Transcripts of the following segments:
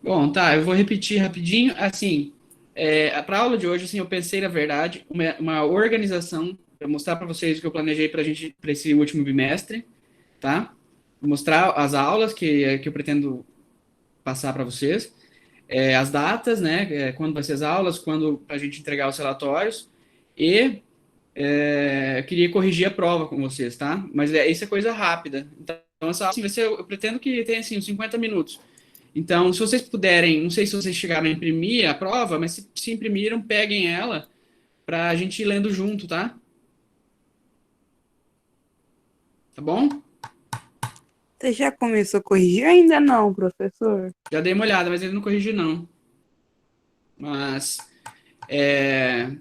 Bom, tá, eu vou repetir rapidinho. Assim, para a aula de hoje, assim, eu pensei, na verdade, uma organização para mostrar para vocês o que eu planejei para gente, para esse último bimestre, tá? Mostrar as aulas que eu pretendo passar para vocês, as datas, né? Quando vai ser as aulas, quando a gente entregar os relatórios e eu queria corrigir a prova com vocês, tá? Mas isso é coisa rápida. Então, essa aula, assim, vai ser, eu pretendo que tenha, assim, uns 50 minutos. Então, se vocês puderem, não sei se vocês chegaram a imprimir a prova, mas se imprimiram, peguem ela para a gente ir lendo junto, tá? Tá bom? Você já começou a corrigir? Ainda não, professor. Já dei uma olhada, mas ele não corrigi, não. Mas, é,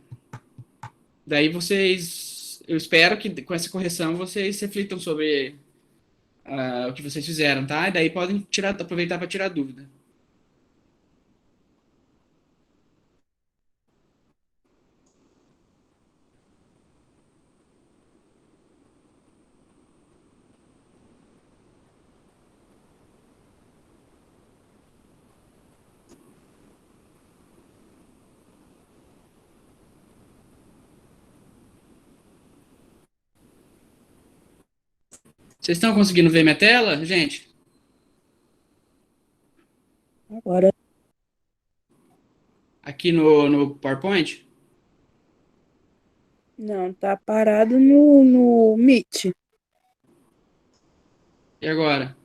daí vocês, eu espero que com essa correção vocês reflitam sobre o que vocês fizeram, tá? E daí podem aproveitar para tirar dúvida. Vocês estão conseguindo ver minha tela, gente? Agora Aqui no PowerPoint? não, tá parado no Meet. E agora?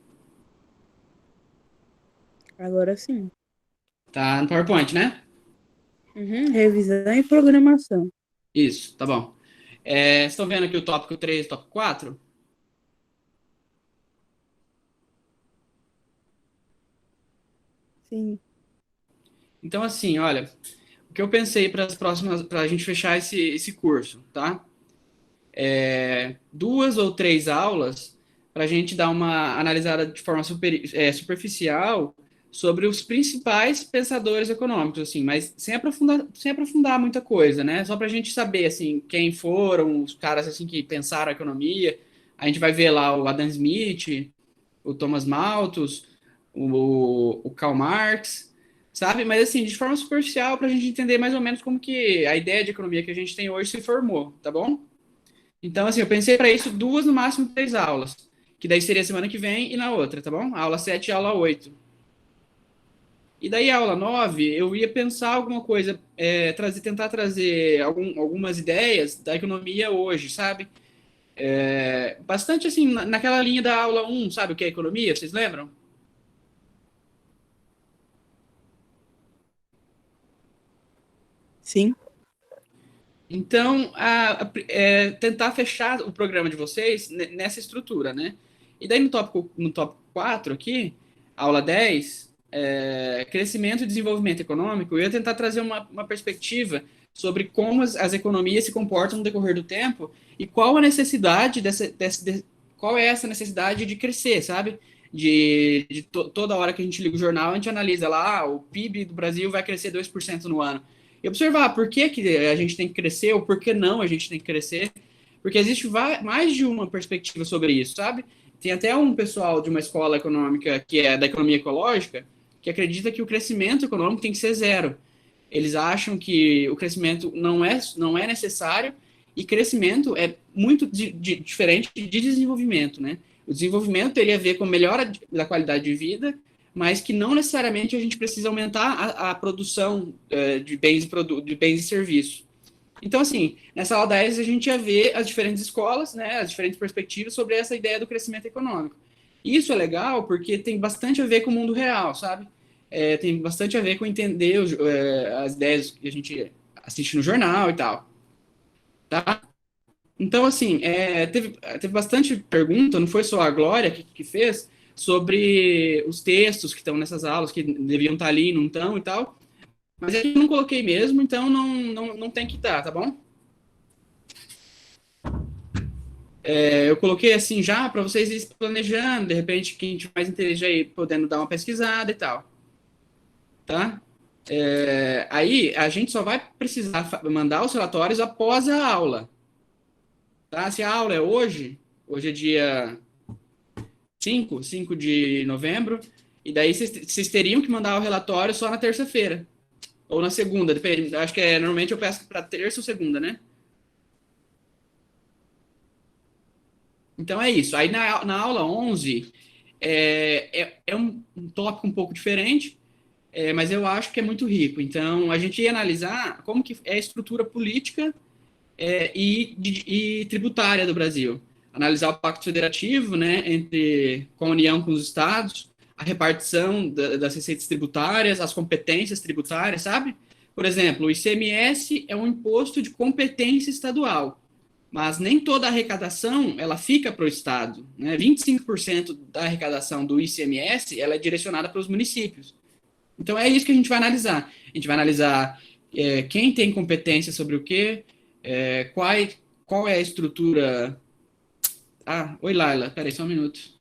Agora sim. Tá no PowerPoint, né? Uhum, revisão e programação. Isso, tá bom. Vocês estão vendo aqui o tópico 3, e tópico 4? Sim. Então, assim, olha, o que eu pensei para as próximas, para a gente fechar esse curso, tá? Duas ou três aulas para a gente dar uma analisada de forma superficial sobre os principais pensadores econômicos, assim, mas sem aprofundar muita coisa, né? Só para a gente saber, assim, quem foram os caras, assim, que pensaram a economia. A gente vai ver lá o Adam Smith, o Thomas Malthus, o Karl Marx, sabe? Mas assim, de forma superficial, para a gente entender mais ou menos como que a ideia de economia que a gente tem hoje se formou, tá bom? Então, assim, eu pensei para isso duas, no máximo três aulas, que daí seria semana que vem e na outra, tá bom? A aula 7 e a aula 8. E daí a aula 9 eu ia pensar alguma coisa, tentar trazer algumas ideias da economia hoje, sabe? Bastante assim, naquela linha da aula um, sabe o que é economia? Vocês lembram? Sim. Então, tentar fechar o programa de vocês nessa estrutura, né? E daí no tópico 4 aqui, aula 10, crescimento e desenvolvimento econômico, eu ia tentar trazer uma perspectiva sobre como as economias se comportam no decorrer do tempo e qual a necessidade qual é essa necessidade de crescer, sabe? Toda hora que a gente liga o jornal, a gente analisa lá, o PIB do Brasil vai crescer 2% no ano e observar por que, que a gente tem que crescer ou por que não a gente tem que crescer, porque existe mais de uma perspectiva sobre isso, sabe? Tem até um pessoal de uma escola econômica que é da economia ecológica que acredita que o crescimento econômico tem que ser zero. Eles acham que o crescimento não é necessário e crescimento é muito diferente de desenvolvimento, né? O desenvolvimento teria a ver com melhora da qualidade de vida, mas que não necessariamente a gente precisa aumentar a produção de bens e serviços. Então, assim, nessa aula 10 a gente ia ver as diferentes escolas, né, as diferentes perspectivas sobre essa ideia do crescimento econômico. Isso é legal porque tem bastante a ver com o mundo real, sabe? Tem bastante a ver com entender as ideias que a gente assiste no jornal e tal, tá? Então, assim, teve bastante pergunta, não foi só a Glória que fez, sobre os textos que estão nessas aulas, que deviam estar ali, não estão e tal. Mas eu não coloquei mesmo, então não tem que estar, tá bom? Eu coloquei assim já para vocês irem planejando, de repente, quem tiver mais interesse aí podendo dar uma pesquisada e tal, tá? Aí a gente só vai precisar mandar os relatórios após a aula, tá? Se a aula é hoje é dia 5 de novembro, E daí vocês teriam que mandar o relatório só na terça-feira. Ou na segunda, depende. Acho que normalmente eu peço para terça ou segunda, né? Então é isso. Aí na aula 11 é um tópico um pouco diferente, mas eu acho que é muito rico. Então a gente ia analisar como que é a estrutura política e tributária do Brasil. Analisar o pacto federativo, né, com a União com os estados, a repartição das receitas tributárias, as competências tributárias, sabe? Por exemplo, o ICMS é um imposto de competência estadual, mas nem toda a arrecadação ela fica para o estado, né? 25% da arrecadação do ICMS ela é direcionada para os municípios. Então é isso que a gente vai analisar. A gente vai analisar quem tem competência sobre o quê, qual, qual é a estrutura. Ah, oi Laila, peraí só um minuto.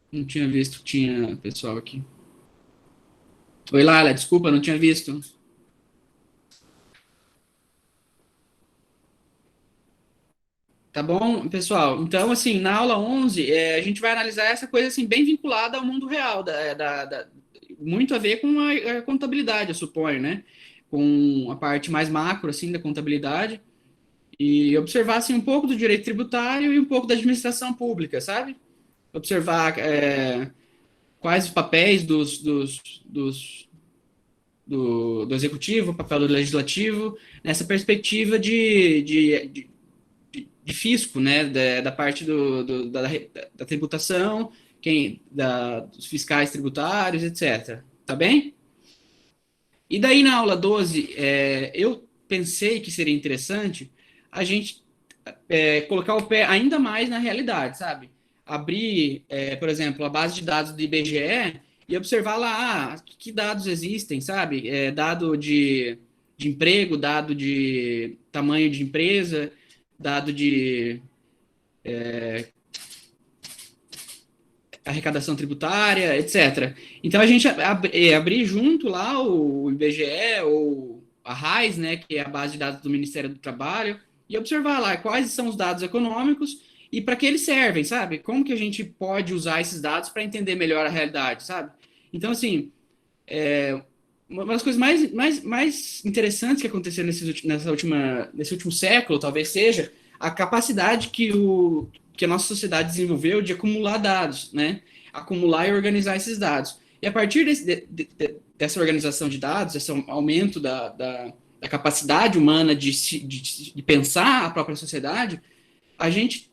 Não tinha visto, tinha pessoal aqui. Oi Laila, desculpa, não tinha visto. Tá bom, pessoal? Então, assim, na aula 11, a gente vai analisar essa coisa, assim, bem vinculada ao mundo real, muito a ver com a contabilidade, eu suponho, né? Com a parte mais macro, assim, da contabilidade, e observar, assim, um pouco do direito tributário e um pouco da administração pública, sabe? Observar quais os papéis do executivo, o papel do legislativo, nessa perspectiva de fisco, né, da parte da tributação, dos fiscais tributários, etc. Tá bem? E daí na aula 12, eu pensei que seria interessante a gente colocar o pé ainda mais na realidade, sabe? Abrir, por exemplo, a base de dados do IBGE e observar lá que dados existem, sabe? Dado de emprego, dado de tamanho de empresa, dado de arrecadação tributária, etc. Então a gente abrir junto lá o IBGE ou a RAIS, né, que é a base de dados do Ministério do Trabalho, e observar lá quais são os dados econômicos e para que eles servem, sabe? Como que a gente pode usar esses dados para entender melhor a realidade, sabe? Então, assim, uma das coisas mais interessantes que aconteceu nesse último século, talvez seja, a capacidade que a nossa sociedade desenvolveu de acumular dados, né? Acumular e organizar esses dados. E a partir dessa organização de dados, esse aumento da capacidade humana de pensar a própria sociedade, a gente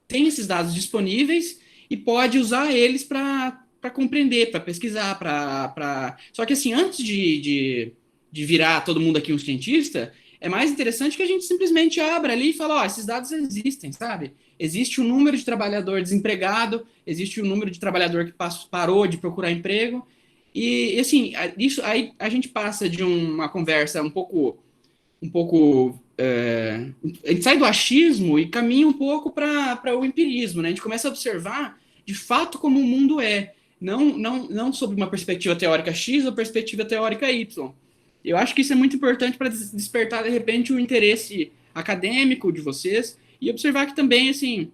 tem esses dados disponíveis e pode usar eles para compreender, para pesquisar, Só que assim, antes de virar todo mundo aqui um cientista, é mais interessante que a gente simplesmente abra ali e fala, ó, esses dados existem, sabe? Existe o número de trabalhador desempregado, existe o número de trabalhador que parou de procurar emprego, e assim, isso aí a gente passa de uma conversa um pouco a gente sai do achismo e caminha um pouco para o empirismo, né? A gente começa a observar de fato como o mundo é, não sob uma perspectiva teórica X ou perspectiva teórica Y. Eu acho que isso é muito importante para despertar de repente o interesse acadêmico de vocês e observar que também assim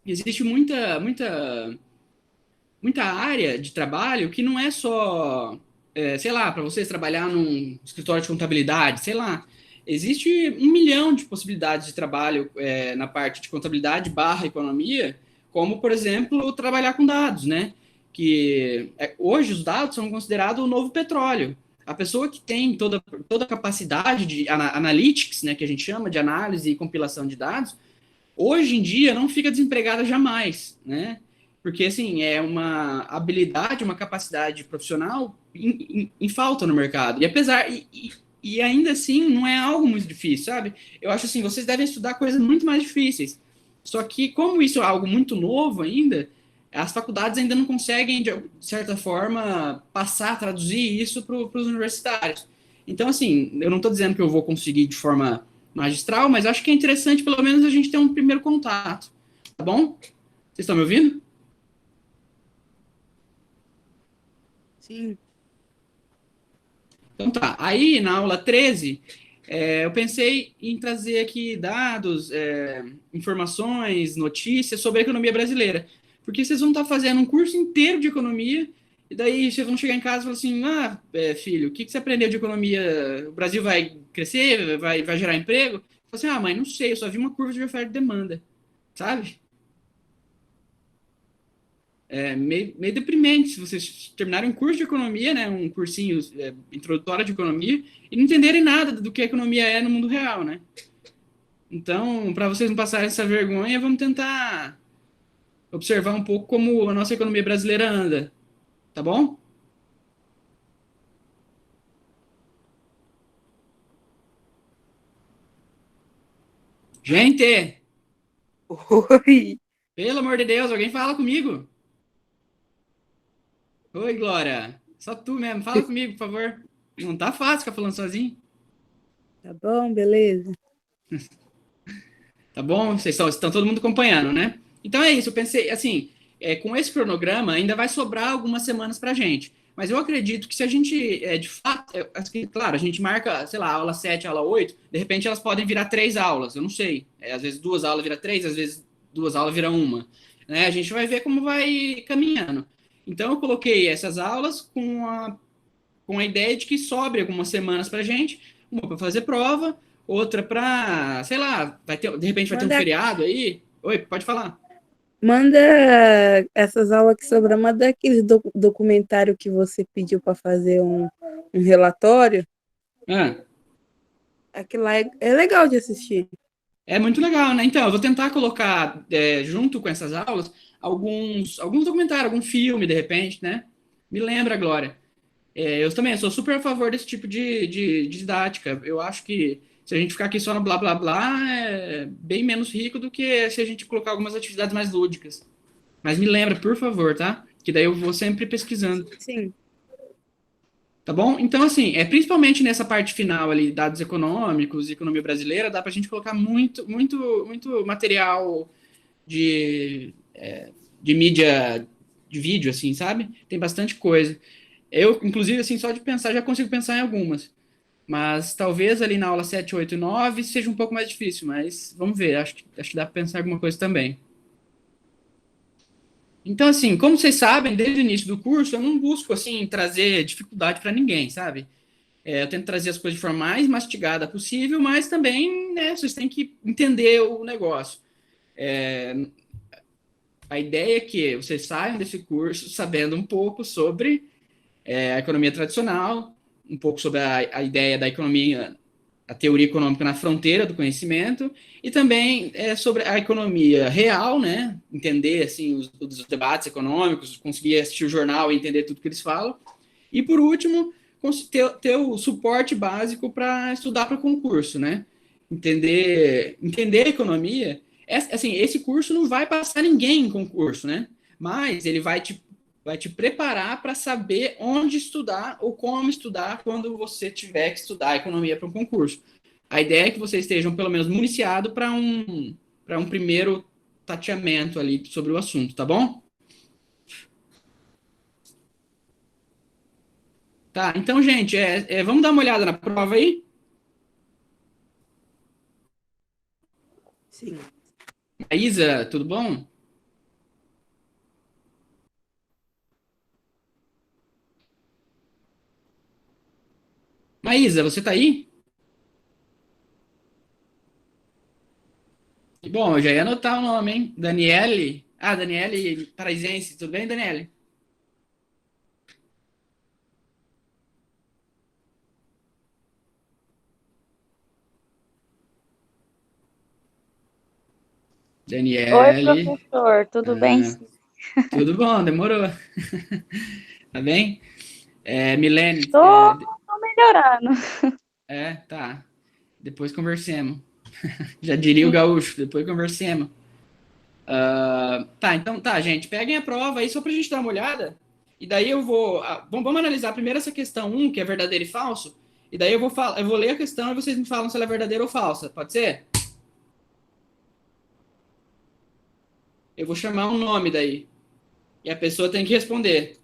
existe muita área de trabalho que não é só, sei lá, para vocês trabalhar num escritório de contabilidade, sei lá. Existe 1 milhão de possibilidades de trabalho na parte de contabilidade barra economia, como, por exemplo, trabalhar com dados, né? Que hoje os dados são considerados o novo petróleo. A pessoa que tem toda a capacidade de analytics, né, que a gente chama de análise e compilação de dados, hoje em dia não fica desempregada jamais, né? Porque, assim, é uma habilidade, uma capacidade profissional em falta no mercado. E ainda assim, não é algo muito difícil, sabe? Eu acho assim, vocês devem estudar coisas muito mais difíceis. Só que, como isso é algo muito novo ainda, as faculdades ainda não conseguem, de certa forma, passar, traduzir isso para os universitários. Então, assim, eu não estou dizendo que eu vou conseguir de forma magistral, mas acho que é interessante, pelo menos, a gente ter um primeiro contato. Tá bom? Vocês estão me ouvindo? Sim. Então tá. Aí, na aula 13, eu pensei em trazer aqui dados, informações, notícias sobre a economia brasileira. Porque vocês vão estar fazendo um curso inteiro de economia, e daí vocês vão chegar em casa e falar assim: filho, o que você aprendeu de economia? O Brasil vai crescer? Vai gerar emprego? Fala assim: mãe, não sei, eu só vi uma curva de oferta e demanda, sabe? Meio deprimente se vocês terminarem um curso de economia, né, um cursinho introdutório de economia, e não entenderem nada do que a economia é no mundo real, né? Então, para vocês não passarem essa vergonha, vamos tentar observar um pouco como a nossa economia brasileira anda, tá bom? Gente, Oi. pelo amor de Deus, alguém fala comigo. Oi, Glória. Só tu mesmo, fala comigo, por favor. Não tá fácil ficar falando sozinho. Tá bom, beleza? Tá bom? Vocês estão todo mundo acompanhando, né? Então é isso, eu pensei, assim, com esse cronograma ainda vai sobrar algumas semanas pra gente. Mas eu acredito que se a gente, de fato, assim, claro, a gente marca, sei lá, aula 7, aula 8, de repente elas podem virar 3 aulas, eu não sei. Às vezes 2 aulas vira 3, às vezes 2 aulas vira uma. Né? A gente vai ver como vai caminhando. Então eu coloquei essas aulas com a ideia de que sobre algumas semanas pra gente, uma para fazer prova, outra para, sei lá, de repente vai ter um Manda, feriado aí. Oi, pode falar. manda essas aulas que sobram, manda aquele documentário que você pediu para fazer um relatório. Ah, Aquilo lá é legal de assistir. é muito legal, né? Então, eu vou tentar colocar, junto com essas aulas, alguns documentários, algum filme, de repente, né? Me lembra agora. Eu também sou super a favor desse tipo de didática. Eu acho que se a gente ficar aqui só no blá blá blá, é bem menos rico do que se a gente colocar algumas atividades mais lúdicas. Mas me lembra, por favor, tá? Que daí eu vou sempre pesquisando. Sim. Tá bom? Então, assim, principalmente nessa parte final ali, dados econômicos e economia brasileira, dá pra gente colocar muito, muito, muito material de mídia, de vídeo, assim, sabe? Tem bastante coisa. Eu, inclusive, assim, só de pensar, já consigo pensar em algumas. Mas talvez ali na aula 7, 8 e 9 seja um pouco mais difícil, mas vamos ver, acho que dá pra pensar em alguma coisa também. Então, assim, como vocês sabem, desde o início do curso, eu não busco, assim, trazer dificuldade para ninguém, sabe? Eu tento trazer as coisas de forma mais mastigada possível, mas também, né, vocês têm que entender o negócio. A ideia é que vocês saiam desse curso sabendo um pouco sobre a economia tradicional, um pouco sobre a ideia da economia, a teoria econômica na fronteira do conhecimento, e também sobre a economia real, né? Entender assim os debates econômicos, conseguir assistir o jornal e entender tudo que eles falam. E por último, ter o suporte básico para estudar para concurso, né? Entender a economia. Assim, esse curso não vai passar ninguém em concurso, né? Mas ele vai te preparar para saber onde estudar ou como estudar quando você tiver que estudar economia para um concurso. A ideia é que vocês estejam pelo menos municiados para um primeiro tateamento ali sobre o assunto, tá bom? Tá, então, gente, vamos dar uma olhada na prova aí? Sim. Isa, tudo bom? Maísa, você tá aí? Que bom, eu já ia anotar o nome, hein? Daniele. Ah, Daniele Paraisense, tudo bem, Daniele? Oi, Daniele. professor, tudo bem? Ah, tudo bom, demorou. Tá bem? Milene, Tô melhorando. tá. Depois conversemos. Já diria o gaúcho, depois conversemos. Tá, então tá, gente. Peguem a prova aí só pra gente dar uma olhada. E daí eu vou. Vamos analisar primeiro essa questão um, que é verdadeiro e falso. E daí eu vou ler a questão e vocês me falam se ela é verdadeira ou falsa. Pode ser? Eu vou chamar um nome daí. E a pessoa tem que responder.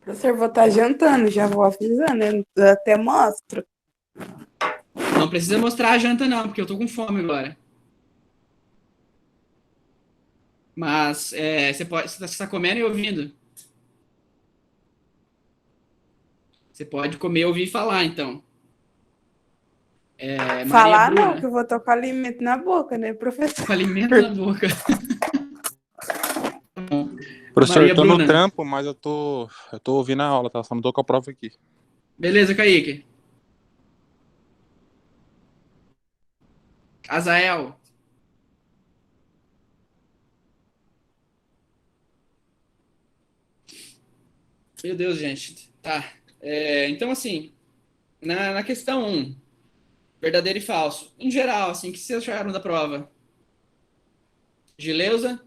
Professor, vou estar jantando, já vou avisando, eu até mostro. Não precisa mostrar a janta, não, porque eu tô com fome agora. Mas você está comendo e ouvindo. Você pode comer e ouvir falar, então. Maria Falar não, que Bruna, eu vou tocar alimento na boca, né, professor? com alimento na boca. Professor, eu Maria tô no Bruna. trampo, mas eu tô ouvindo a aula, tá? Só não tô com a prova aqui. Beleza, Kaique. Azael. Meu Deus, gente. Tá. Então, assim, na questão 1, verdadeiro e falso. Em geral, assim, o que vocês acharam da prova? Gileuza?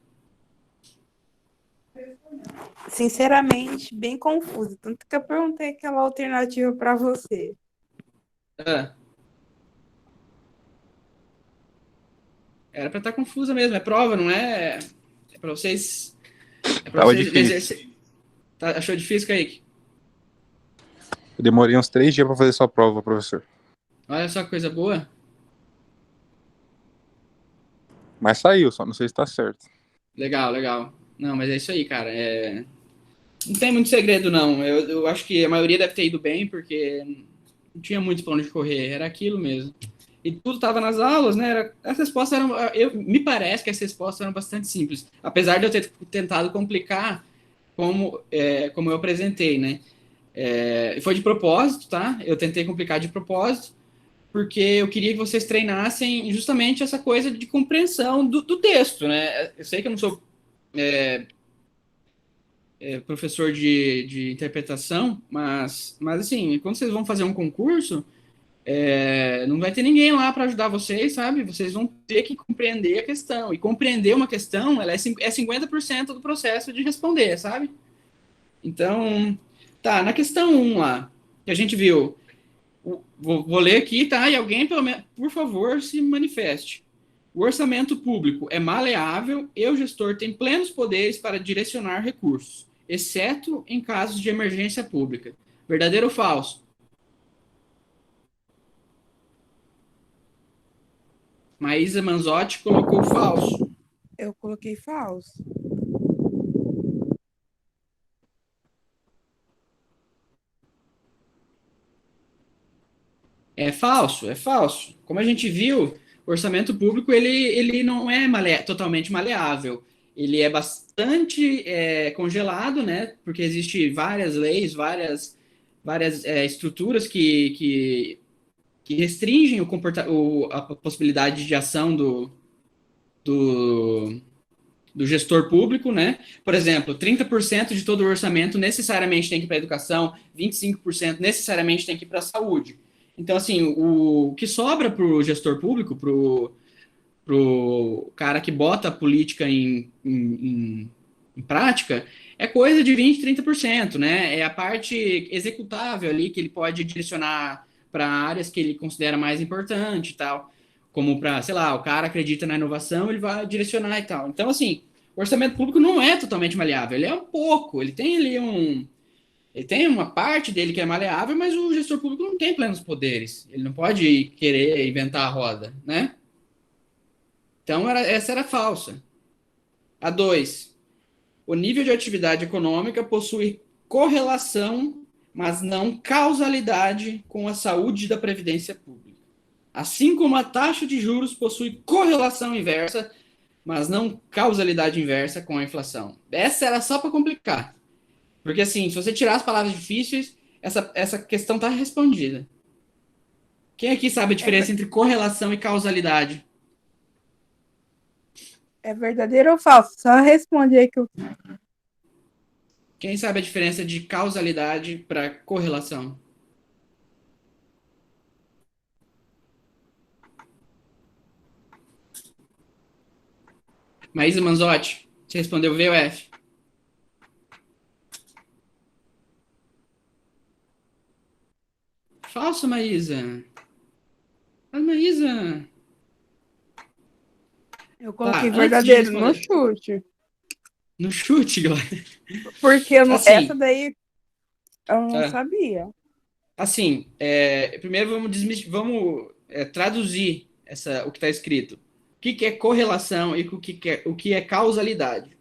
Sinceramente, bem confuso. Tanto que eu perguntei aquela alternativa para você. Ah, era pra estar confusa mesmo. É prova, não é? É pra vocês. É pra Tava vocês difícil. Achou difícil, Kaique? Eu demorei uns 3 dias pra fazer sua prova, professor. Olha só que coisa boa. Mas saiu, só não sei se tá certo. Legal, legal. Não, mas é isso aí, cara. Não tem muito segredo, não. Eu acho que a maioria deve ter ido bem, porque não tinha muito pra onde correr. Era aquilo mesmo. E tudo estava nas aulas, né? As respostas eram. Me parece que as respostas eram bastante simples. Apesar de eu ter tentado complicar como eu apresentei, né? Foi de propósito, tá? Eu tentei complicar de propósito, porque eu queria que vocês treinassem justamente essa coisa de compreensão do texto, né? Eu sei que eu não sou professor de interpretação, mas assim, quando vocês vão fazer um concurso, não vai ter ninguém lá para ajudar vocês, sabe? Vocês vão ter que compreender a questão. E compreender uma questão, ela é 50% do processo de responder, sabe? Então, tá, na questão 1 lá, que a gente viu, vou ler aqui, tá? E alguém, pelo menos, por favor, se manifeste. O orçamento público é maleável e o gestor tem plenos poderes para direcionar recursos, exceto em casos de emergência pública. Verdadeiro ou falso? Maísa Manzotti colocou falso. Eu coloquei falso. É falso, é falso. Como a gente viu, o orçamento público ele não é totalmente maleável. Ele é bastante congelado, né? Porque existe várias leis, várias estruturas que restringem a possibilidade de ação do, do gestor público, né? Por exemplo, 30% de todo o orçamento necessariamente tem que ir para a educação, 25% necessariamente tem que ir para a saúde. Então, assim, o que sobra para o gestor público, para o cara que bota a política em prática, é coisa de 20%, 30%, né? É a parte executável ali que ele pode direcionar para áreas que ele considera mais importante e tal. Como para, sei lá, o cara acredita na inovação, ele vai direcionar e tal. Então, assim, o orçamento público não é totalmente maleável, ele é um pouco, ele tem ali ele tem uma parte dele que é maleável, mas o gestor público não tem plenos poderes. Ele não pode querer inventar a roda, né? Então, essa era falsa. A 2. O nível de atividade econômica possui correlação, mas não causalidade com a saúde da previdência pública. Assim como a taxa de juros possui correlação inversa, mas não causalidade inversa com a inflação. Essa era só para complicar. Porque, assim, se você tirar as palavras difíceis, essa questão está respondida. Quem aqui sabe a diferença entre correlação e causalidade? É verdadeiro ou falso? Só responde aí que eu. Quem sabe a diferença de causalidade para correlação? Maísa Manzotti, você respondeu V ou F? Falso, Maísa. Mas, Maísa... Eu Tá, coloquei antes de verdadeiro no responder... chute. No chute, Glória. Porque eu não, Assim, essa daí eu não tá. sabia. Assim, primeiro vamos traduzir o que está escrito. O que é correlação e o que é causalidade?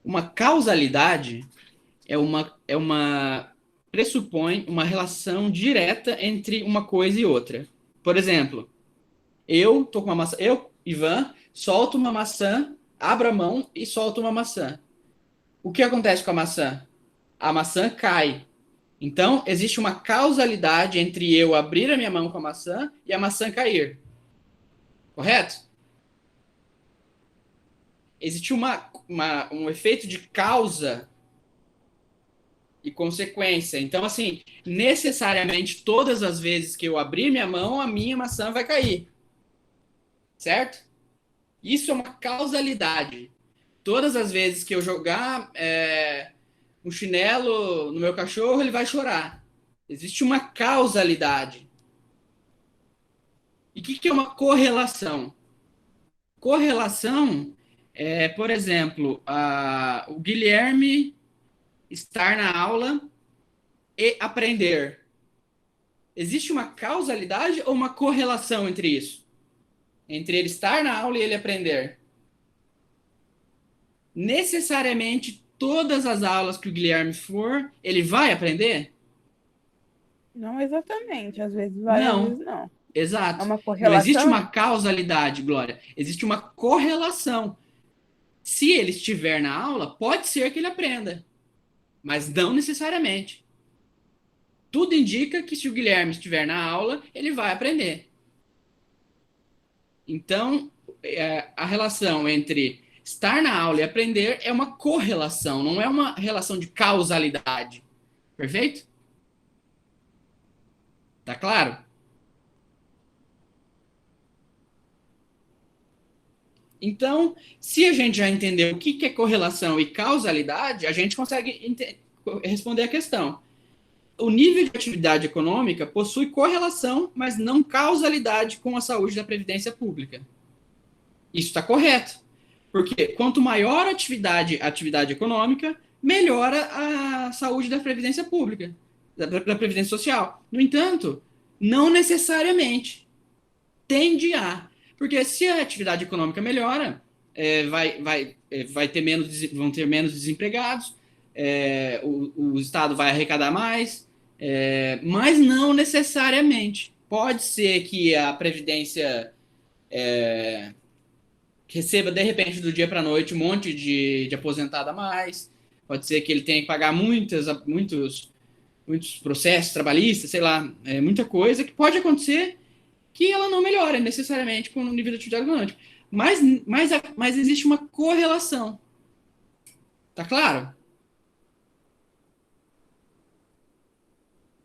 Uma causalidade pressupõe uma relação direta entre uma coisa e outra. Por exemplo, eu tô com uma maçã, Ivan, solto uma maçã, abro a mão e solto uma maçã. O que acontece com a maçã? A maçã cai. Então, existe uma causalidade entre eu abrir a minha mão com a maçã e a maçã cair. Correto? Existe um efeito de causa e consequência. Então, assim, necessariamente, todas as vezes que eu abrir minha mão, a minha maçã vai cair. Certo? Isso é uma causalidade. Todas as vezes que eu jogar um chinelo no meu cachorro, ele vai chorar. Existe uma causalidade. E o que é uma correlação? Correlação é, por exemplo, o Guilherme estar na aula e aprender. Existe uma causalidade ou uma correlação entre isso? Entre ele estar na aula e ele aprender? Necessariamente, todas as aulas que o Guilherme for, ele vai aprender? Não exatamente, às vezes vai, às Não. vezes não. Exato. É uma Não correlação? existe uma causalidade, Glória. Existe uma correlação. Se ele estiver na aula, pode ser que ele aprenda, mas não necessariamente. Tudo indica que se o Guilherme estiver na aula, ele vai aprender. Então, a relação entre estar na aula e aprender é uma correlação, não é uma relação de causalidade. Perfeito? Tá claro? Então, se a gente já entendeu o que é correlação e causalidade, a gente consegue responder a questão. O nível de atividade econômica possui correlação, mas não causalidade com a saúde da previdência pública. Isso está correto. Porque quanto maior a atividade econômica, melhora a saúde da previdência pública, da previdência social. No entanto, não necessariamente. Tende a. Porque se a atividade econômica melhora, vão ter menos desempregados, o Estado vai arrecadar mais, mas não necessariamente. Pode ser que a Previdência receba, de repente, do dia para a noite, um monte de aposentado a mais. Pode ser que ele tenha que pagar muitos processos trabalhistas, sei lá, muita coisa que pode acontecer que ela não melhora necessariamente com o nível de atividade econômica. Mas existe uma correlação. Tá claro?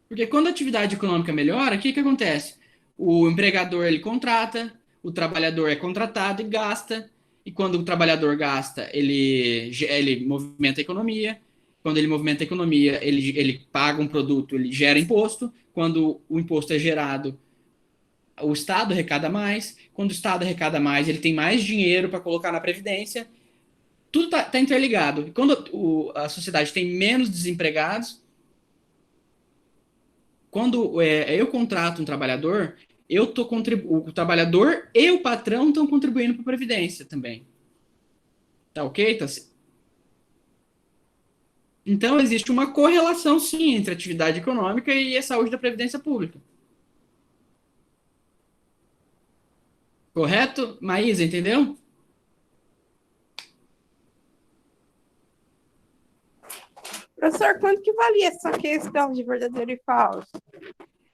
Porque quando a atividade econômica melhora, o que acontece? O empregador ele contrata, o trabalhador é contratado e gasta. E quando o trabalhador gasta, ele movimenta a economia. Quando ele movimenta a economia, ele paga um produto, ele gera imposto. Quando o imposto é gerado, o Estado arrecada mais. Quando o Estado arrecada mais, ele tem mais dinheiro para colocar na Previdência. Tudo tá interligado. Quando a sociedade tem menos desempregados, quando eu contrato um trabalhador, o trabalhador e o patrão estão contribuindo para a Previdência também. Tá ok? Então, existe uma correlação, sim, entre a atividade econômica e a saúde da Previdência Pública. Correto? Maísa, entendeu? Professor, quanto que valia essa questão de verdadeiro e falso?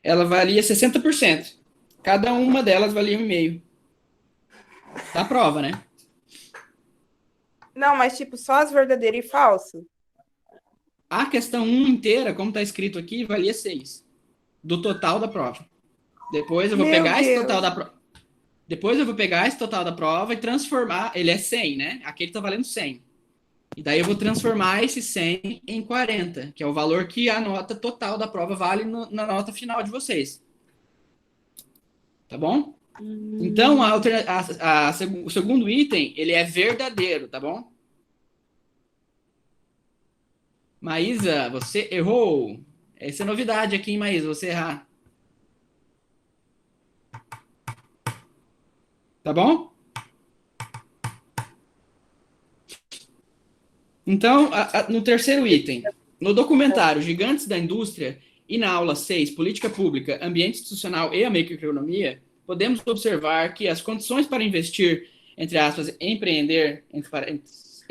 Ela valia 60%. Cada uma delas valia 1,5. Da prova, né? Não, mas tipo, só as verdadeiro e falso? A questão 1 inteira, como está escrito aqui, valia 6. Do total da prova. Depois eu vou pegar esse total da prova. Depois eu vou pegar esse total da prova e transformar. Ele é 100, né? Aqui ele está valendo 100. E daí eu vou transformar esse 100 em 40, que é o valor que a nota total da prova vale na nota final de vocês. Tá bom? Então, o segundo item, ele é verdadeiro, tá bom? Maísa, você errou. Essa é novidade aqui, hein, Maísa? Você errar. Tá bom? Então, no terceiro item, no documentário Gigantes da Indústria e na aula 6, Política Pública, Ambiente Institucional e a Microeconomia, podemos observar que as condições para investir, entre aspas, empreender, entre parênteses,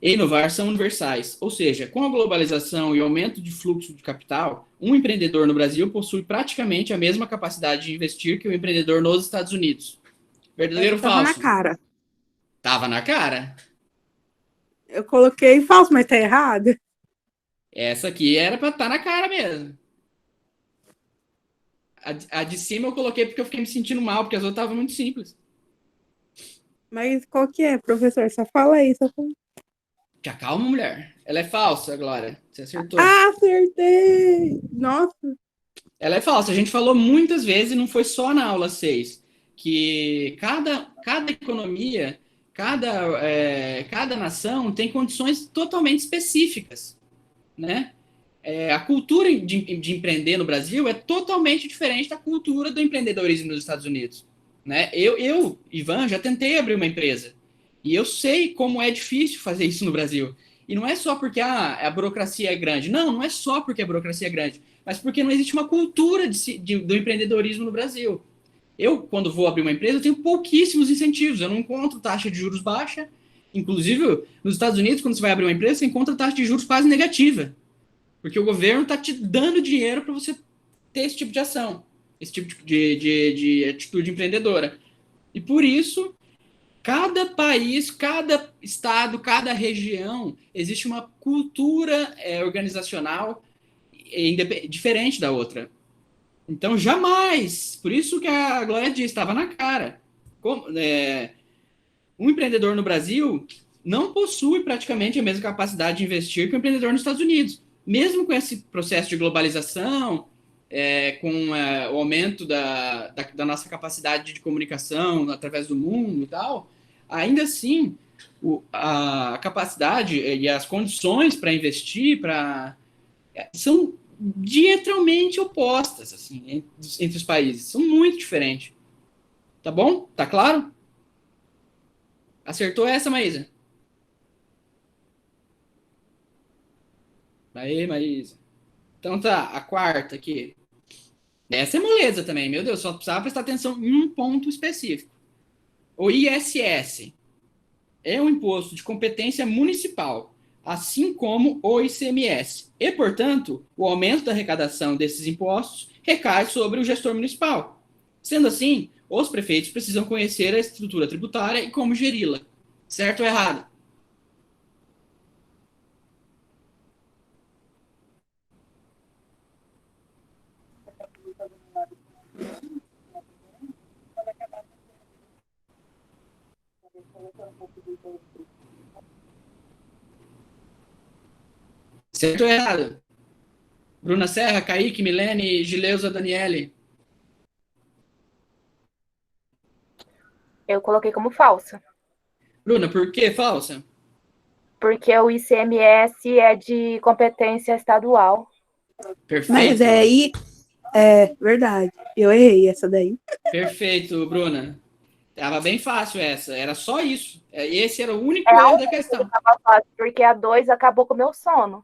e inovar são universais. Ou seja, com a globalização e aumento de fluxo de capital, um empreendedor no Brasil possui praticamente a mesma capacidade de investir que o empreendedor nos Estados Unidos. Verdadeiro ou falso? Tava na cara. Tava na cara. Eu coloquei falso, mas tá errado. Essa aqui era pra estar na cara mesmo. A de cima eu coloquei porque eu fiquei me sentindo mal, porque as outras estavam muito simples. Mas qual que é, professor? Só fala aí. Só fala... Calma, mulher. Ela é falsa, Glória. Você acertou. Ah, acertei! Nossa. Ela é falsa. A gente falou muitas vezes, e não foi só na aula 6, que cada economia, cada nação tem condições totalmente específicas, né? A cultura de empreender no Brasil é totalmente diferente da cultura do empreendedorismo nos Estados Unidos, né? Eu, Ivan, já tentei abrir uma empresa e eu sei como é difícil fazer isso no Brasil. E não é só porque a burocracia é grande. Não é só porque a burocracia é grande, mas porque não existe uma cultura do empreendedorismo no Brasil. Eu, quando vou abrir uma empresa, eu tenho pouquíssimos incentivos. Eu não encontro taxa de juros baixa. Inclusive, nos Estados Unidos, quando você vai abrir uma empresa, você encontra taxa de juros quase negativa. Porque o governo está te dando dinheiro para você ter esse tipo de ação, esse tipo de atitude empreendedora. E por isso, cada país, cada estado, cada região, existe uma cultura organizacional diferente da outra. Então, jamais. Por isso que a Glória disse, estava na cara. Um empreendedor no Brasil não possui praticamente a mesma capacidade de investir que o empreendedor nos Estados Unidos. Mesmo com esse processo de globalização, com o aumento da nossa capacidade de comunicação através do mundo e tal, ainda assim, a capacidade e as condições para investir são diametralmente opostas assim, entre os países. São muito diferentes. Tá bom? Tá claro? Acertou essa, Maísa? Aí, Maísa. Então tá, a quarta aqui. Essa é moleza também, meu Deus, só precisava prestar atenção em um ponto específico. O ISS é um imposto de competência municipal, assim como o ICMS. E, portanto, o aumento da arrecadação desses impostos recai sobre o gestor municipal. Sendo assim, os prefeitos precisam conhecer a estrutura tributária e como geri-la. Certo ou errado? Certo ou errado? Bruna Serra, Kaique, Milene, Gileuza, Daniele. Eu coloquei como falsa. Bruna, por que falsa? Porque o ICMS é de competência estadual. Perfeito. Mas aí, verdade. Eu errei essa daí. Perfeito, Bruna. Tava bem fácil essa. Era só isso. Esse era o único erro da questão. Tava fácil, porque a 2 acabou com o meu sono.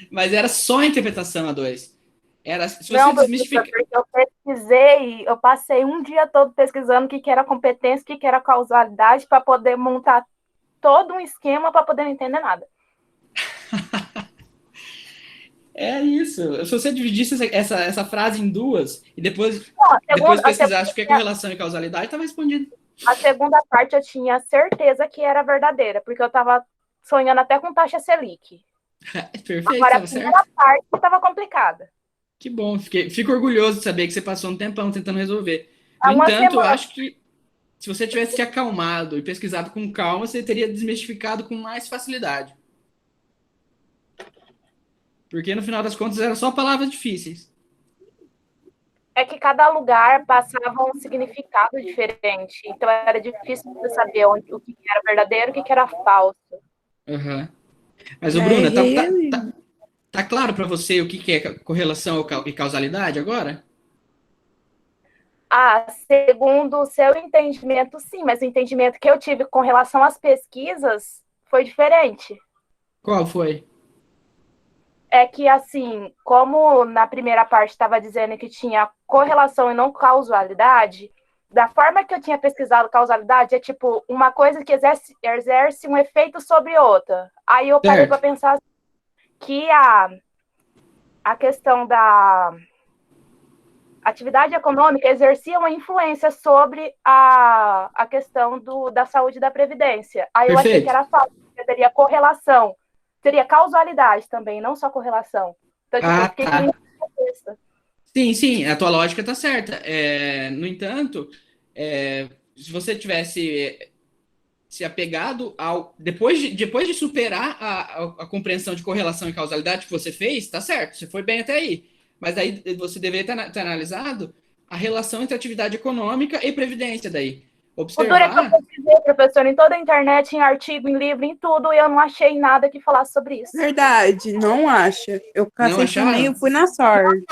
Mas era só a interpretação a 2. Era, se você Não, desmistificar. porque eu pesquisei, eu passei um dia todo pesquisando o que era competência, o que era causalidade, para poder montar todo um esquema para poder não entender nada. É isso. Se você dividisse essa frase em duas e depois Não, pesquisasse o que é correlação e causalidade, estava respondido. A segunda parte eu tinha certeza que era verdadeira, porque eu estava sonhando até com taxa Selic. Perfeito, Agora, a estava primeira certo. parte estava complicada. Que bom, fico orgulhoso de saber que você passou um tempão tentando resolver. Há No uma entanto, eu semana. acho que se você tivesse se acalmado e pesquisado com calma, você teria desmistificado com mais facilidade. Porque no final das contas eram só palavras difíceis. É que cada lugar passava um significado diferente. Então era difícil você saber o que era verdadeiro e o que era falso. Uhum. Mas, Bruna, tá claro para você o que é correlação e causalidade agora? Segundo o seu entendimento, sim, mas o entendimento que eu tive com relação às pesquisas foi diferente. Qual foi? É que, assim, como na primeira parte estava dizendo que tinha correlação e não causalidade, da forma que eu tinha pesquisado causalidade, é tipo uma coisa que exerce um efeito sobre outra. Aí eu parei para Certo. pensar que a questão da atividade econômica exercia uma influência sobre a questão da saúde e da previdência. Aí eu achei que Perfeito. era falso, porque teria correlação, teria causalidade também, não só correlação. Então, tipo, eu Ah, fiquei com isso tá. na cabeça. Sim, sim, a tua lógica tá certa. No entanto, se você tivesse se apegado ao. Depois de superar a compreensão de correlação e causalidade que você fez, tá certo, você foi bem até aí. Mas aí você deveria ter analisado a relação entre atividade econômica e previdência daí. O duro é que eu Observar. pesquisei, professor, em toda a internet, em artigo, em livro, em tudo, e eu não achei nada que falasse sobre isso. Verdade, não acha. Eu Não cacei também, eu acharam? fui na sorte.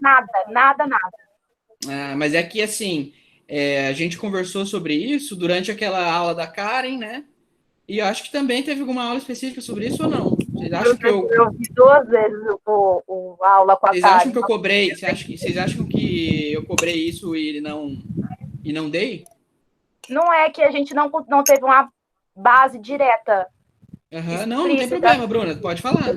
Nada, nada, nada. Mas é que assim, a gente conversou sobre isso durante aquela aula da Karen, né? E eu acho que também teve alguma aula específica sobre isso ou não? Vocês acham que eu, Eu vi 2 vezes a aula com a vocês acham Karen. que eu cobrei? Vocês acham que eu cobrei isso e não dei? Não é que a gente não teve uma base direta, Aham, não tem explícita. problema, Bruna, pode falar.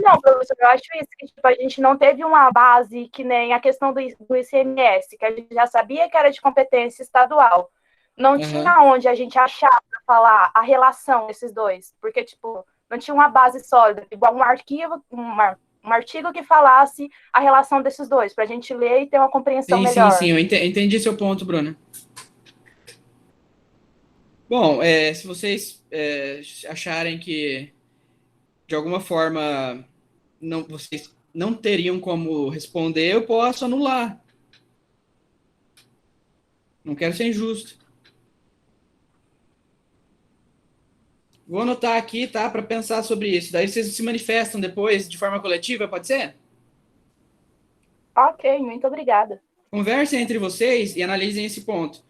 Não, professor, eu acho isso, que tipo, a gente não teve uma base que nem a questão do ICMS, que a gente já sabia que era de competência estadual. Não Aham. tinha onde a gente achar para falar a relação desses dois, porque, tipo, não tinha uma base sólida, igual um artigo que falasse a relação desses dois, para a gente ler e ter uma compreensão Sim, sim, sim, melhor. eu entendi seu ponto, Bruna. Bom, se vocês acharem que de alguma forma vocês não teriam como responder, eu posso anular. Não quero ser injusto. Vou anotar aqui, tá, para pensar sobre isso. Daí vocês se manifestam depois de forma coletiva, pode ser? Ok, muito obrigada. Conversem entre vocês e analisem esse ponto.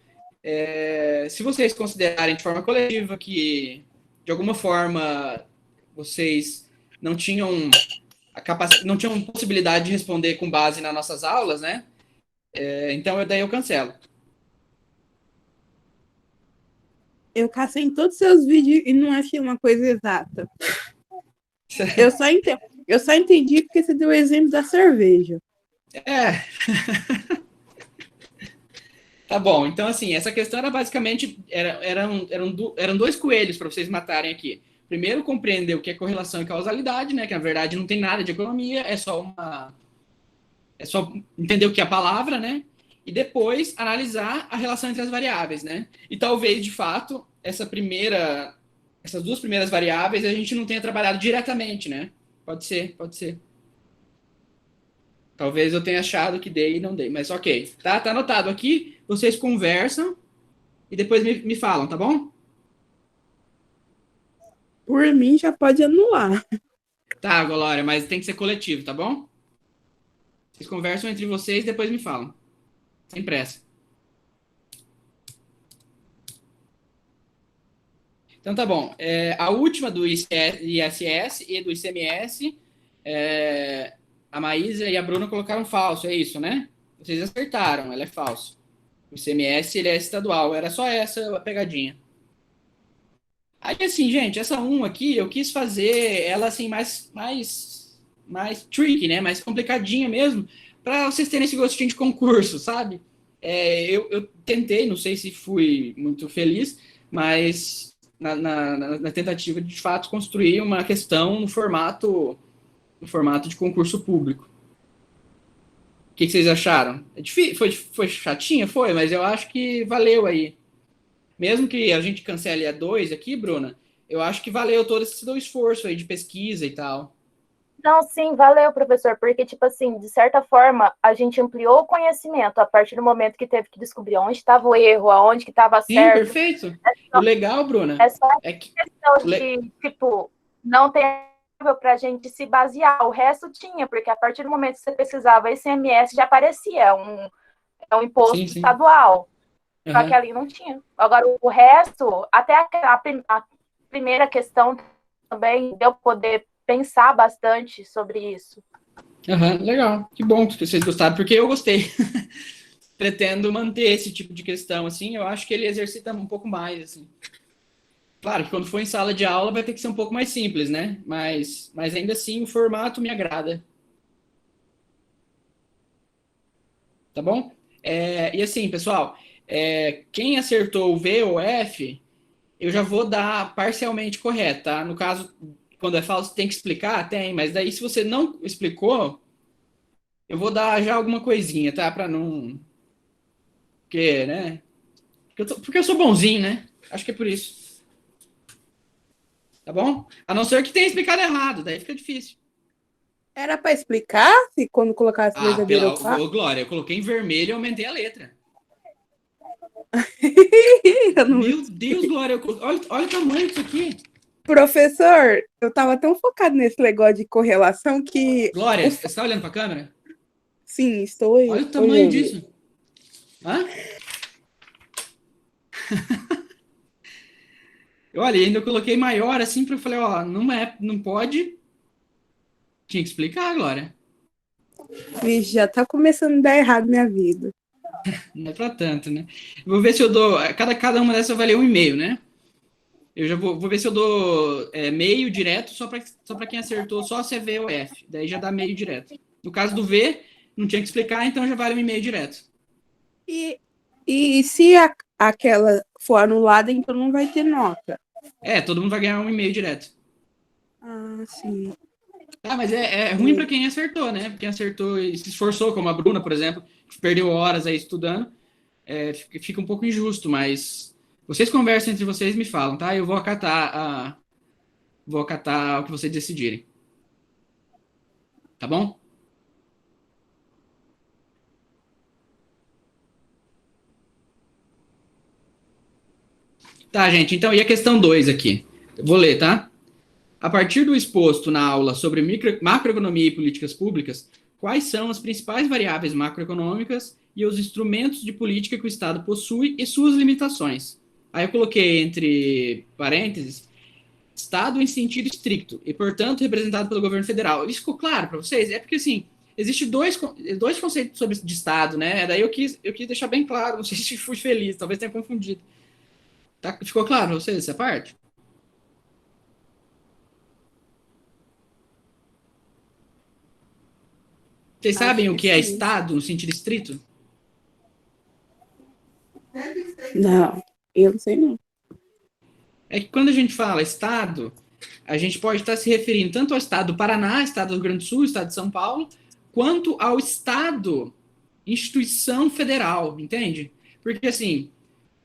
Se vocês considerarem de forma coletiva que, de alguma forma, vocês não tinham não tinham possibilidade de responder com base nas nossas aulas, né? Então, daí eu cancelo. Eu cacei em todos os seus vídeos e não achei uma coisa exata. Eu só entendi porque você deu o exemplo da cerveja. É. Tá bom. Então, assim, essa questão era basicamente eram dois coelhos para vocês matarem aqui. Primeiro, compreender o que é correlação e causalidade, né? Que na verdade não tem nada de economia, é só entender o que é a palavra, né? E depois analisar a relação entre as variáveis, né? E talvez, de fato, essas duas primeiras variáveis a gente não tenha trabalhado diretamente, né? Pode ser, pode ser. Talvez eu tenha achado que dei e não dei, mas ok. Tá anotado aqui, vocês conversam e depois me falam, tá bom? Por mim, já pode anular. Tá, Glória, mas tem que ser coletivo, tá bom? Vocês conversam entre vocês e depois me falam. Sem pressa. Então tá bom. A última do ISS e do ICMS, a Maísa e a Bruna colocaram falso, é isso, né? Vocês acertaram, ela é falso. O ICMS, ele é estadual, era só essa a pegadinha. Aí, assim, gente, essa 1 aqui, eu quis fazer ela, assim, mais tricky, né? Mais complicadinha mesmo, para vocês terem esse gostinho de concurso, sabe? Eu tentei, não sei se fui muito feliz, mas na tentativa de fato, construir uma questão no formato de concurso público. O que vocês acharam? É difícil, foi chatinha? Foi, mas eu acho que valeu aí. Mesmo que a gente cancele a 2 aqui, Bruna, eu acho que valeu todo esse seu esforço aí de pesquisa e tal. Não, sim, valeu, professor, porque, tipo assim, de certa forma, a gente ampliou o conhecimento a partir do momento que teve que descobrir onde estava o erro, aonde que estava Sim, certo. perfeito. O legal, Bruna, É só é que... questão de, tipo, não tem para a gente se basear. O resto tinha, porque a partir do momento que você pesquisava ICMS, já aparecia é um imposto Sim, sim. estadual. Só que Aham. ali não tinha. Agora, o resto, até a primeira questão também deu poder pensar bastante sobre isso. Aham, legal. Que bom que vocês gostaram, porque eu gostei. Pretendo manter esse tipo de questão, assim, eu acho que ele exercita um pouco mais, assim. Claro que quando for em sala de aula vai ter que ser um pouco mais simples, né? Mas ainda assim o formato me agrada, tá bom? E assim, pessoal, quem acertou o V ou F, eu já vou dar parcialmente correto, tá? No caso, quando é falso, tem que explicar? Tem, mas daí se você não explicou, eu vou dar já alguma coisinha, tá? Pra não... Porque, né? Porque eu sou bonzinho, né? Acho que é por isso, tá bom? A não ser que tenha explicado errado, daí fica difícil. Era para explicar se quando colocasse Ah, verdadeiro ou falso? ô, Glória, eu coloquei em vermelho e aumentei a letra. Eu não- Meu Deus, Glória, olha o tamanho disso aqui. Professor, eu estava tão focado nesse negócio de correlação que Glória, você está olhando para a câmera? sim, estou Olha o tamanho olhando. disso. Hã? Eu olhei, ainda coloquei maior assim, porque eu falei, ó, não pode. Tinha que explicar, Glória. Vixe, já tá começando a dar errado minha vida. Não é para tanto, né? Vou ver se eu dou. Cada uma dessas eu vou ler 1,5, né? Eu já vou ver se eu dou meio direto só para quem acertou só se é V ou F. Daí já dá meio direto. No caso do V, não tinha que explicar, então já vale 1,5 direto. E se aquela for anulada, então não vai ter nota. Todo mundo vai ganhar 1,5 direto. Ah, sim. Tá, mas é ruim para quem acertou, né? Quem acertou e se esforçou, como a Bruna, por exemplo, que perdeu horas aí estudando, fica um pouco injusto, mas vocês conversam entre vocês e me falam, tá? Eu vou acatar o que vocês decidirem. Tá bom? Tá, gente. Então, e a questão 2 aqui? Eu vou ler, tá? A partir do exposto na aula sobre macroeconomia e políticas públicas, quais são as principais variáveis macroeconômicas e os instrumentos de política que o Estado possui e suas limitações? Aí eu coloquei entre parênteses, Estado em sentido estricto e, portanto, representado pelo governo federal. Isso ficou claro para vocês? É porque, assim, existem dois conceitos de Estado, né? Daí eu quis deixar bem claro, não sei se fui feliz, talvez tenha confundido. Tá? Ficou claro para vocês essa parte? Vocês sabem Acho o que que é sim. Estado no sentido estrito? Não, eu não sei não. É que quando a gente fala Estado, a gente pode estar se referindo tanto ao Estado do Paraná, Estado do Rio Grande do Sul, Estado de São Paulo, quanto ao Estado, instituição federal, entende? Porque, assim,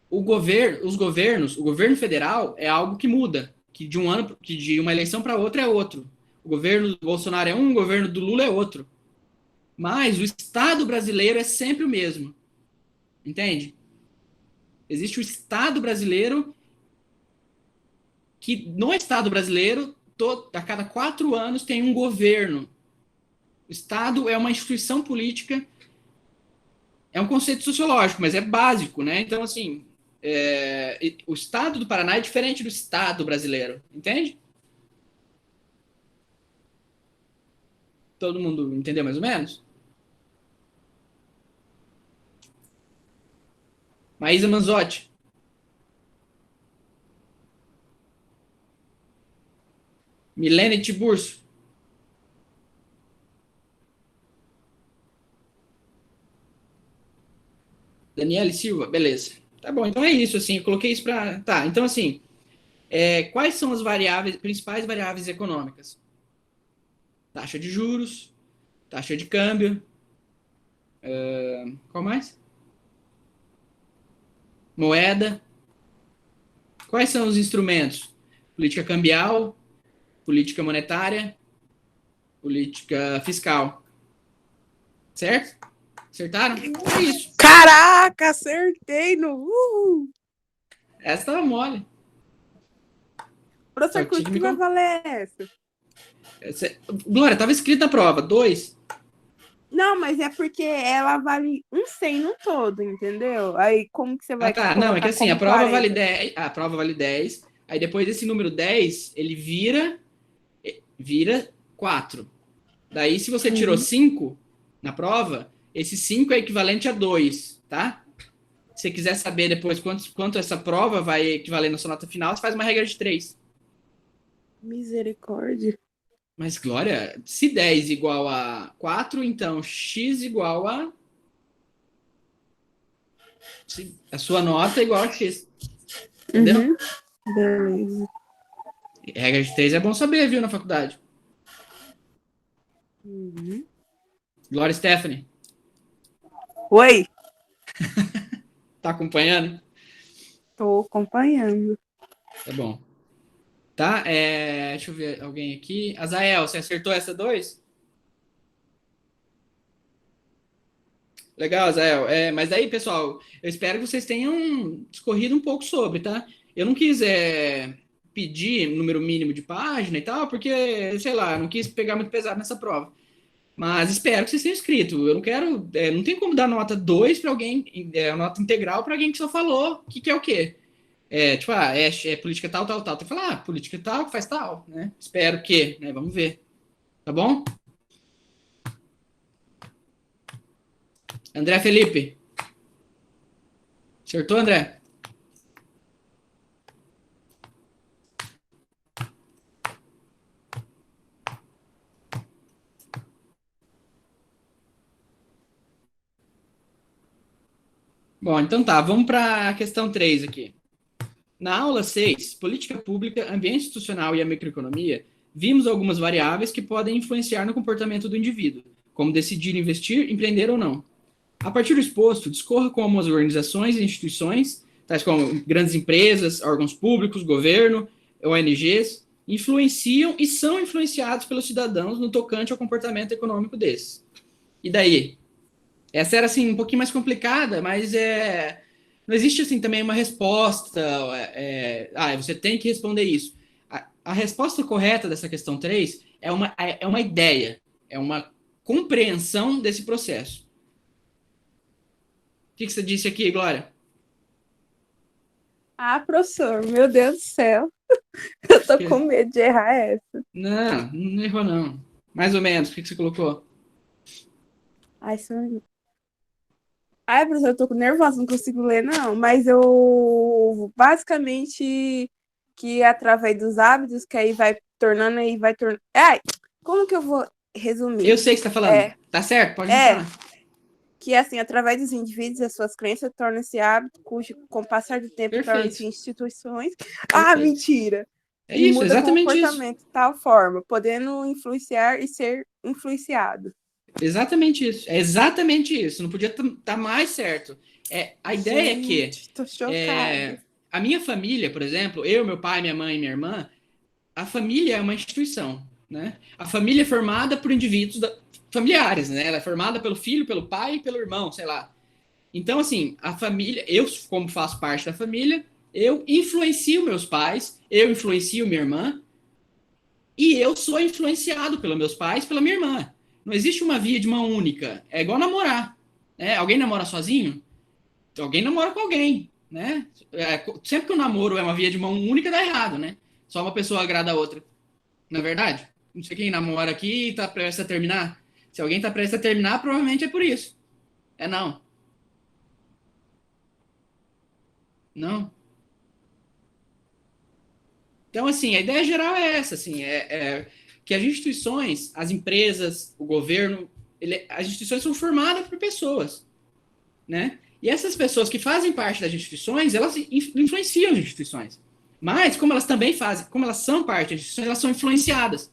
o governo federal é algo que muda, que de uma eleição para outra é outro. O governo do Bolsonaro é um, o governo do Lula é outro. Mas o Estado brasileiro é sempre o mesmo, entende? Existe o Estado brasileiro que no Estado brasileiro, a cada 4 anos tem um governo. O Estado é uma instituição política, é um conceito sociológico, mas é básico, né? Então, assim, o Estado do Paraná é diferente do Estado brasileiro, entende? Todo mundo entendeu mais ou menos? Maísa Manzotti. Milene Tiburcio. Daniele Silva, beleza. Tá bom, então é isso, assim, eu coloquei isso para... Tá, então assim, quais são as principais variáveis econômicas? Taxa de juros, taxa de câmbio, qual mais? Moeda. Quais são os instrumentos? Política cambial, política monetária, política fiscal. Certo? Acertaram? É isso. Caraca, acertei no. Essa tava mole. Professor, Só que tinha quanto que que me vai valer essa? Glória, tava escrito na prova, 2. Não, mas é porque ela vale um 100 no todo, entendeu? Aí como que você vai Tá. Não, é que colocar assim, a como prova vale 40? 10, a prova vale 10, aí depois desse número 10, ele vira 4. Daí, se você tirou Uhum. 5 na prova, esse 5 é equivalente a 2, tá? Se você quiser saber depois quanto essa prova vai equivaler na sua nota final, você faz uma regra de 3. Misericórdia. Mas, Glória, se 10 igual a 4, então x igual a... A sua nota é igual a x. Entendeu? Uhum. Beleza. Regra de 3 é bom saber, viu, na faculdade. Uhum. Glória Stephanie, Oi, tá acompanhando? tô acompanhando. Tá bom. Tá? Deixa eu ver alguém aqui. Azael, você acertou essa 2? Legal, Azael. Mas aí, pessoal, eu espero que vocês tenham discorrido um pouco sobre, tá? Eu não quis pedir número mínimo de página e tal, porque, sei lá, não quis pegar muito pesado nessa prova. Mas espero que vocês tenham escrito. Eu não quero. Não tem como dar nota 2 para alguém, nota integral para alguém que só falou que é o quê? Tipo, é política tal, tal, tal. Tem que falar, política tal que faz tal, né? Espero que, né? Vamos ver. Tá bom? André Felipe. Acertou, André? Bom, então tá. Vamos para a questão 3 aqui. Na aula 6, Política Pública, Ambiente Institucional e a Microeconomia, vimos algumas variáveis que podem influenciar no comportamento do indivíduo, como decidir investir, empreender ou não. A partir do exposto, discorra como as organizações e instituições, tais como grandes empresas, órgãos públicos, governo, ONGs, influenciam e são influenciados pelos cidadãos no tocante ao comportamento econômico desses. E daí? Essa era assim um pouquinho mais complicada, mas não existe assim também uma resposta. Você tem que responder isso. A resposta correta dessa questão 3 é uma ideia, é uma compreensão desse processo. O que você disse aqui, Glória? Ah, professor, meu Deus do céu. Eu tô com medo de errar essa. Não errou, não. Mais ou menos, o que você colocou? Ai, Ai, professor, eu tô nervosa, não consigo ler, não. Mas eu basicamente que através dos hábitos, que aí vai tornando aí, vai tornando. Ai, como que eu vou resumir? Eu sei o que você tá falando. Tá certo? Pode continuar. Que assim, através dos indivíduos e as suas crenças, torna-se hábito, cujo, com o passar do tempo, torna-se instituições. Ah, mentira! É E isso, muda exatamente comportamento de tal forma, podendo influenciar e ser influenciado. Exatamente isso. É exatamente isso. Não podia estar mais certo. A ideia é que Tô chocada. a minha família, por exemplo, eu, meu pai, minha mãe e minha irmã, a família é uma instituição, né? A família é formada por indivíduos familiares, né? Ela é formada pelo filho, pelo pai e pelo irmão, sei lá. Então, assim, a família, eu, como faço parte da família, eu influencio meus pais, eu influencio minha irmã, e eu sou influenciado pelos meus pais, pela minha irmã. Não existe uma via de mão única. É igual namorar. Né? Alguém namora sozinho? Alguém namora com alguém. Né? Sempre que o namoro é uma via de mão única, dá errado, né? Só uma pessoa agrada a outra. Não é verdade? Não sei quem namora aqui e tá prestes a terminar. Se alguém tá prestes a terminar, provavelmente é por isso. Não. Não. Então, assim, a ideia geral é essa, assim, que as instituições, as empresas, o governo, as instituições são formadas por pessoas, né? E essas pessoas que fazem parte das instituições, elas influenciam as instituições. Mas, como elas também fazem, como elas são parte das instituições, elas são influenciadas.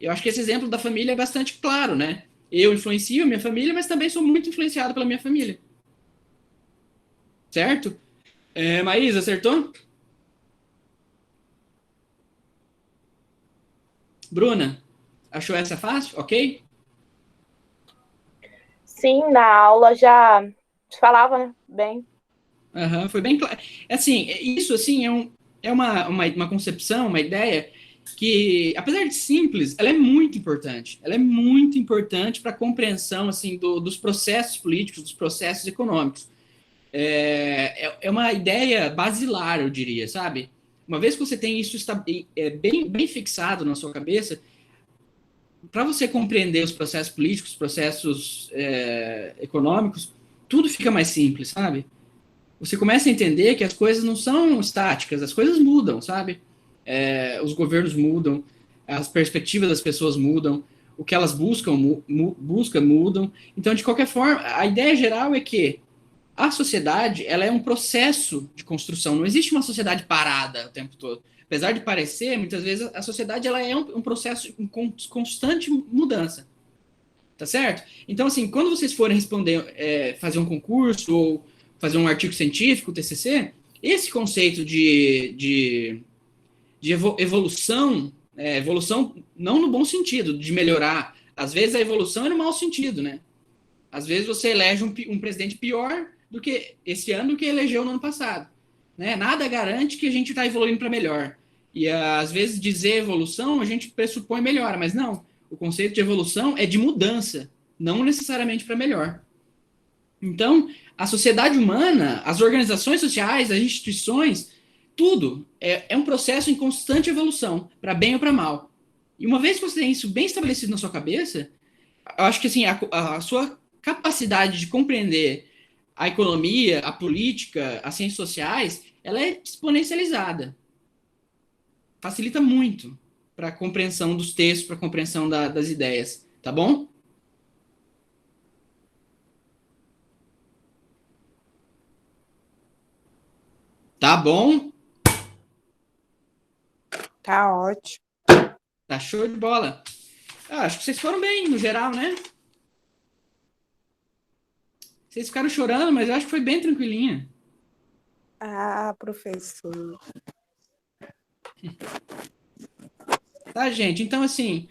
Eu acho que esse exemplo da família é bastante claro, né? Eu influencio a minha família, mas também sou muito influenciado pela minha família. Certo? Maísa, acertou? Bruna, achou essa fácil? Ok? Sim, na aula já falava, né? Bem. Foi bem claro. Assim, isso assim é uma concepção, uma ideia que, apesar de simples, ela é muito importante. Ela é muito importante para a compreensão assim, dos processos políticos, dos processos econômicos. É uma ideia basilar, eu diria, sabe? Uma vez que você tem isso bem fixado na sua cabeça, para você compreender os processos políticos, os processos econômicos, tudo fica mais simples, sabe? Você começa a entender que as coisas não são estáticas, as coisas mudam, sabe? Os governos mudam, as perspectivas das pessoas mudam, o que elas buscam mudam. Então, de qualquer forma, a ideia geral é que a sociedade, ela é um processo de construção. Não existe uma sociedade parada o tempo todo. Apesar de parecer, muitas vezes a sociedade ela é um processo em constante mudança. Tá certo? Então, assim, quando vocês forem responder, fazer um concurso ou fazer um artigo científico, TCC, esse conceito de evolução, evolução não no bom sentido, de melhorar. Às vezes a evolução é no mau sentido, né? Às vezes você elege um presidente pior do que esse ano do que elegeu no ano passado. Né? Nada garante que a gente está evoluindo para melhor. E às vezes dizer evolução a gente pressupõe melhora, mas não. O conceito de evolução é de mudança, não necessariamente para melhor. Então, a sociedade humana, as organizações sociais, as instituições, tudo é um processo em constante evolução, para bem ou para mal. E uma vez que você tem isso bem estabelecido na sua cabeça, eu acho que assim, a sua capacidade de compreender a economia, a política, as ciências sociais, ela é exponencializada. Facilita muito para a compreensão dos textos, para a compreensão das ideias, tá bom? Tá bom? Tá ótimo. Tá show de bola. Acho que vocês foram bem, no geral, né? Vocês ficaram chorando, mas eu acho que foi bem tranquilinha. Ah, professor. Tá, gente? Então, assim...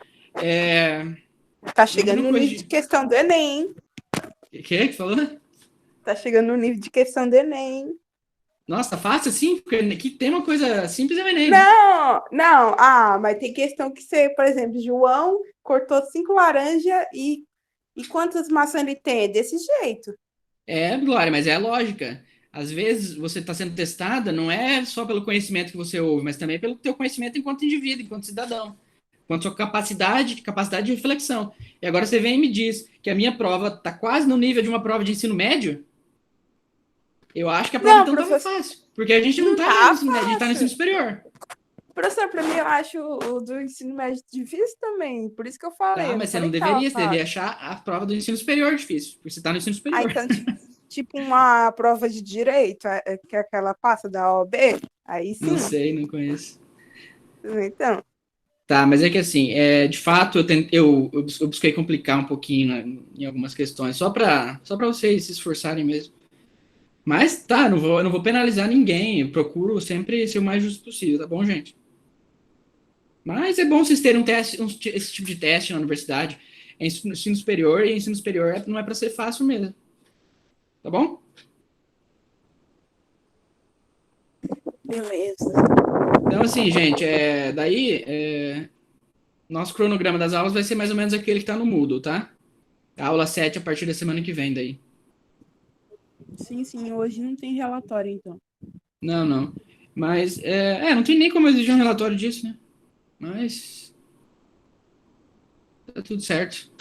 Tá chegando no coisa nível de questão do Enem. O que falou? Tá chegando no nível de questão do Enem. Nossa, tá fácil assim? Porque aqui tem uma coisa simples e Enem. Não. Ah, mas tem questão que você, por exemplo, João cortou 5 laranjas e quantas maçãs ele tem? É desse jeito. Glória, mas é lógica. Às vezes você está sendo testada não é só pelo conhecimento que você ouve, mas também pelo teu conhecimento enquanto indivíduo, enquanto cidadão, enquanto sua capacidade de reflexão. E agora você vem e me diz que a minha prova está quase no nível de uma prova de ensino médio. Eu acho que a prova então estava fácil, porque a gente não está no ensino médio, a gente está no ensino superior. Professor, para mim, eu acho o do ensino médio difícil também, por isso que eu falei. Mas você não deveria, você deveria achar a prova do ensino superior difícil, porque você está no ensino superior. Então, tipo uma prova de direito, que é aquela passa da OAB, aí sim. Não sei, não conheço. Então. Tá, mas é que assim, de fato, eu busquei complicar um pouquinho em algumas questões, só para vocês se esforçarem mesmo. Mas tá, eu não vou penalizar ninguém, eu procuro sempre ser o mais justo possível, tá bom, gente? Mas é bom vocês terem esse tipo de teste na universidade, ensino superior, e ensino superior não é para ser fácil mesmo. Tá bom? Beleza. Então, assim, gente, nosso cronograma das aulas vai ser mais ou menos aquele que tá no Moodle, tá? A aula 7 a partir da semana que vem, daí. Sim, hoje não tem relatório, então. Não. Mas, não tem nem como exigir um relatório disso, né? Mas, tá tudo certo.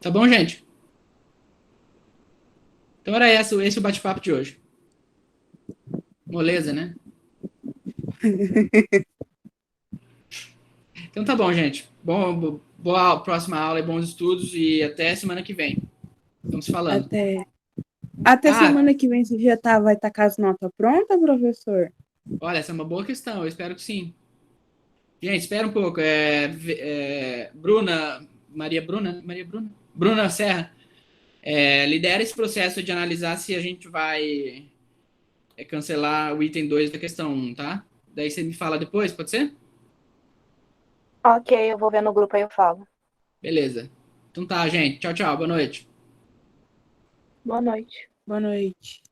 Tá bom, gente? Então era esse o bate-papo de hoje. Moleza, né? Então tá bom, gente. Boa próxima aula e bons estudos e até semana que vem. Estamos falando. Até semana que vem você já vai estar com as notas prontas, professor? Olha, essa é uma boa questão. Eu espero que sim. Gente, espera um pouco. Bruna Serra, lidera esse processo de analisar se a gente vai cancelar o item 2 da questão 1, tá? Daí você me fala depois, pode ser? Ok, eu vou ver no grupo aí eu falo. Beleza. Então tá, gente. Tchau, boa noite. Boa noite. Boa noite.